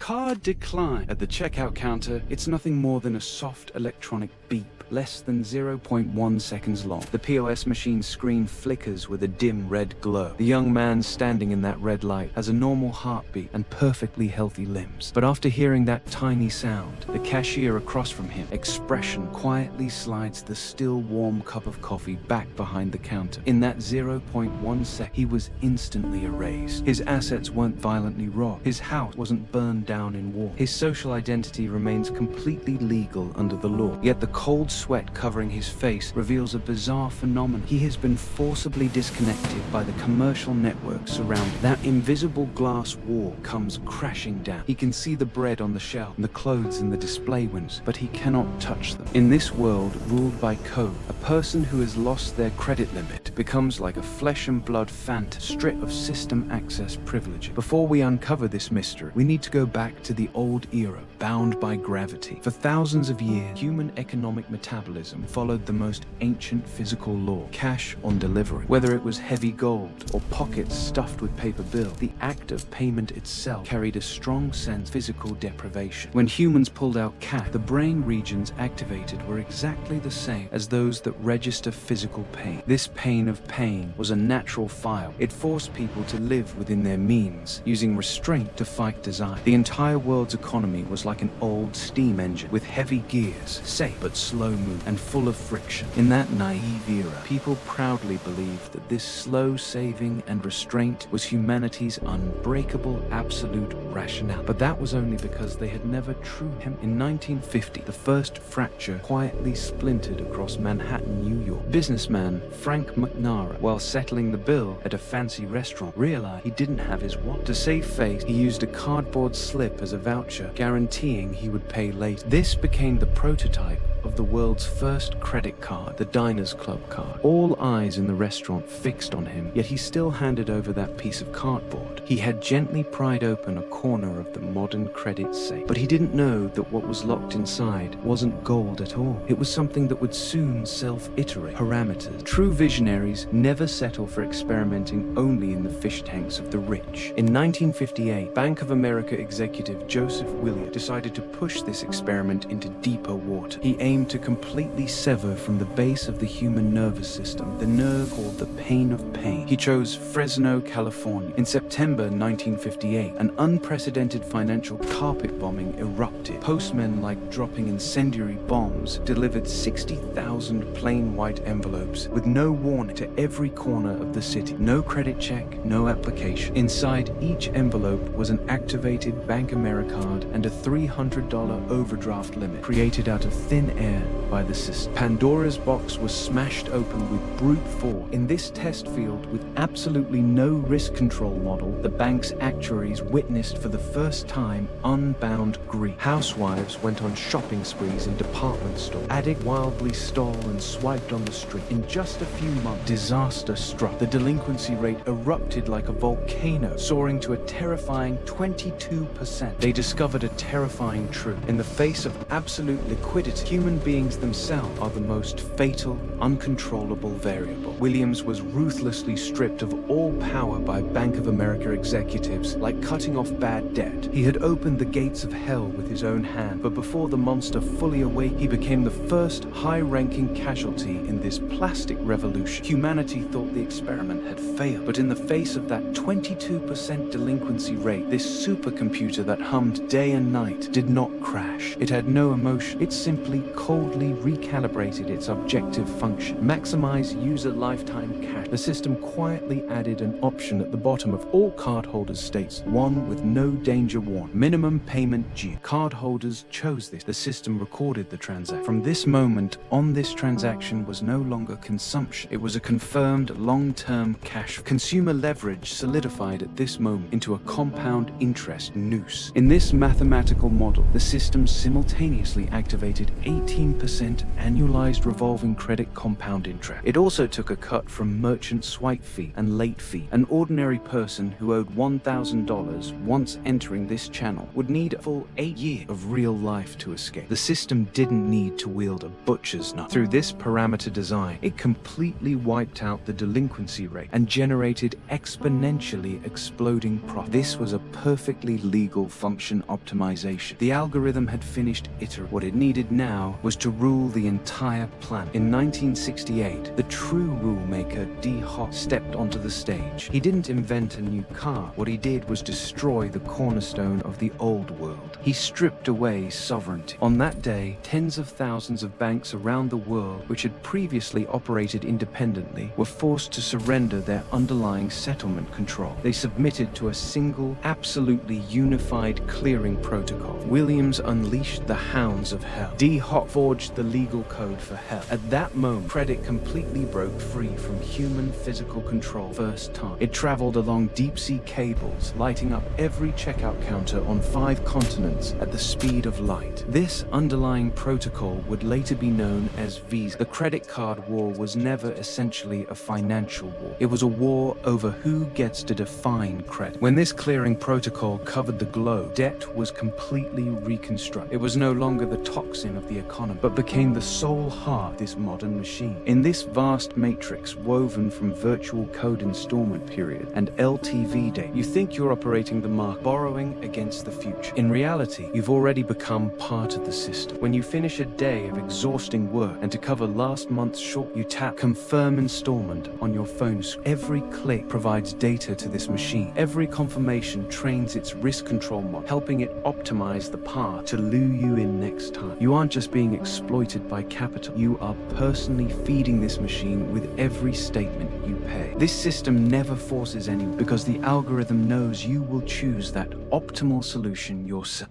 Card decline. At the checkout counter, it's nothing more than a soft electronic beep, less than 0.1 seconds long. The POS machine's screen flickers with a dim red glow. The young man standing in that red light has a normal heartbeat and perfectly healthy limbs. But after hearing that tiny sound, the cashier across from him, expression, quietly slides the still warm cup of coffee back behind the counter. In that 0.1 second, he was instantly erased. His assets weren't violently robbed. His house wasn't burned down in war. His social identity remains completely legal under the law. Yet the cold sweat covering his face reveals a bizarre phenomenon. He has been forcibly disconnected by the commercial network surrounding. That invisible glass wall comes crashing down. He can see the bread on the shelf and the clothes in the display windows, but he cannot touch them. In this world ruled by code, a person who has lost their credit limit becomes like a flesh and blood phantom, stripped of system access privilege. Before we uncover this mystery, we need to go back to the old era, bound by gravity. For thousands of years, human economic metabolism followed the most ancient physical law: cash on delivery. Whether it was heavy gold or pockets stuffed with paper bills, the act of payment itself carried a strong sense of physical deprivation. When humans pulled out cash, the brain regions activated were exactly the same as those that register physical pain. This pain of pain was a natural file. It forced people to live within their means, using restraint to fight desire. The entire world's economy was like an old steam engine with heavy gears, safe but slow move and full of friction. In that naive era, people proudly believed that this slow saving and restraint was humanity's unbreakable absolute rationale. But that was only because they had never truly. In 1950, the first fracture quietly splintered across Manhattan, New York. Businessman Frank McNara, while settling the bill at a fancy restaurant, realized he didn't have his wallet. To save face, he used a cardboard slip as a voucher, guaranteeing he would pay later. This became the prototype of the world's first credit card, the Diners Club card. All eyes in the restaurant fixed on him, yet he still handed over that piece of cardboard. He had gently pried open a corner of the modern credit safe, but he didn't know that what was locked inside wasn't gold at all. It was something that would soon self-iterate parameters. True visionaries never settle for experimenting only in the fish tanks of the rich. In 1958, Bank of America executive Joseph Williams decided to push this experiment into deeper water. He aimed to completely sever from the base of the human nervous system the nerve called the pain of pain. He chose Fresno, California. In September 1958, an unprecedented financial carpet bombing erupted. Postmen, like dropping incendiary bombs, delivered 60,000 plain white envelopes with no warning to every corner of the city. No credit check, no application. Inside each envelope was an activated Bank America card and a $300 overdraft limit created out of thin air by the system. Pandora's box was smashed open with brute force. In this test field with absolutely no risk control model, the bank's actuaries witnessed for the first time unbound greed. Housewives went on shopping sprees in department stores. Addicts wildly stole and swiped on the street. In just a few months, disaster struck. The delinquency rate erupted like a volcano, soaring to a terrifying 22%. They discovered a terrifying truth. In the face of absolute liquidity, human beings themselves are the most fatal, uncontrollable variable. Williams was ruthlessly stripped of all power by Bank of America executives, like cutting off bad debt. He had opened the gates of hell with his own hand, but before the monster fully awoke, he became the first high-ranking casualty in this plastic revolution. Humanity thought the experiment had failed, but in the face of that 22% delinquency rate, this supercomputer that hummed day and night did not crash. It had no emotion. It simply coldly recalibrated its objective function: maximize user lifetime cash. The system quietly added an option at the bottom of all cardholders' states, one with no danger warning: minimum payment due. Cardholders chose this. The system recorded the transaction. From this moment on, this transaction was no longer consumption. It was a confirmed long-term cash. Consumer leverage solidified at this moment into a compound interest noose. In this mathematical model, the system simultaneously activated 18 13% annualized revolving credit compound interest. It also took a cut from merchant swipe fee and late fee. An ordinary person who owed $1,000 once entering this channel would need a full 8 years of real life to escape. The system didn't need to wield a butcher's knife. Through this parameter design, it completely wiped out the delinquency rate and generated exponentially exploding profit. This was a perfectly legal function optimization. The algorithm had finished iterating. What it needed now was to rule the entire planet. In 1968, the true rule maker D. Hock stepped onto the stage. He didn't invent a new car. What he did was destroy the cornerstone of the old world. He stripped away sovereignty. On that day, tens of thousands of banks around the world, which had previously operated independently, were forced to surrender their underlying settlement control. They submitted to a single, absolutely unified clearing protocol. Williams unleashed the hounds of hell. D. Hock forged the legal code for hell. At that moment, credit completely broke free from human physical control first time. It traveled along deep-sea cables, lighting up every checkout counter on 5 continents at the speed of light. This underlying protocol would later be known as Visa. The credit card war was never essentially a financial war. It was a war over who gets to define credit. When this clearing protocol covered the globe, debt was completely reconstructed. It was no longer the toxin of the economy, but became the sole heart of this modern machine. In this vast matrix woven from virtual code installment period and LTV date, you think you're operating the market, borrowing against the future. In reality, you've already become part of the system. When you finish a day of exhausting work and to cover last month's short, you tap confirm installment on your phone screen. Every click provides data to this machine. Every confirmation trains its risk control model, helping it optimize the path to lure you in next time. You aren't just being exploited by capital. You are personally feeding this machine with every statement you pay. This system never forces anyone because the algorithm knows you will choose that optimal solution yourself.